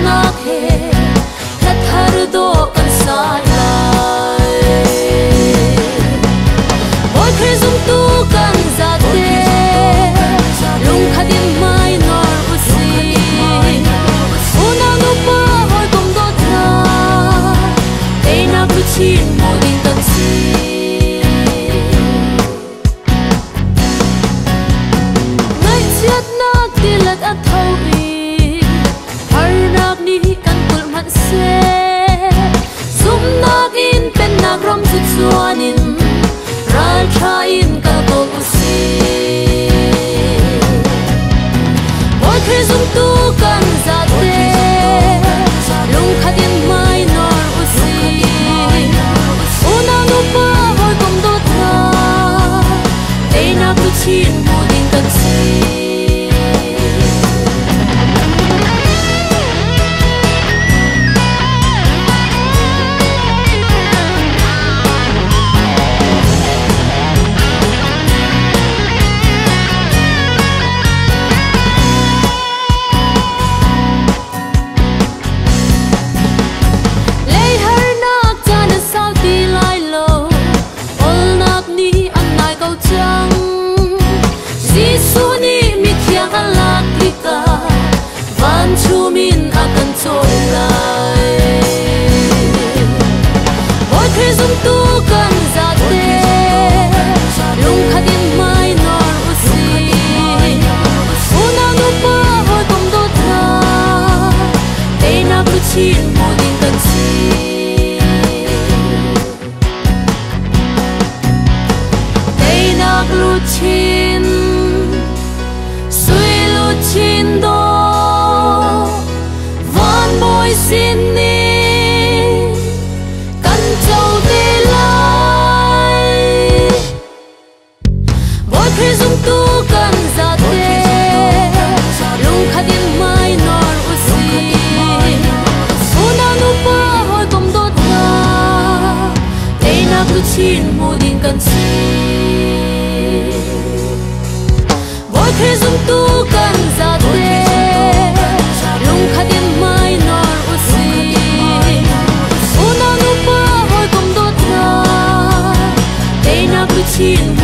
nak he la thar do kan sa lai boy khe zum tu kan za te lung khadim mai nor usi una nu pa hoi kom do tha te na ku chin mo din tan si ngai chiat nak dilat a thoi har nak ni kan kul man se zum nak in pen nak rom chu chuanin ral tha in ka ko usi boy khe zum tu kan za te lung khatin mai nor usi una nu pa hoi kom do tha te na ku chin mo din kan si chin mo din kan si day nak lu chin sui lu chin do van boy sin ni kan châu te lai boy khe zum tu kan za te lung khadim mai nor usi chin mo din kan si boy khe zum tu kan za te lung khadim mai nor usi una nu pa hoi kom do tha te na ku chin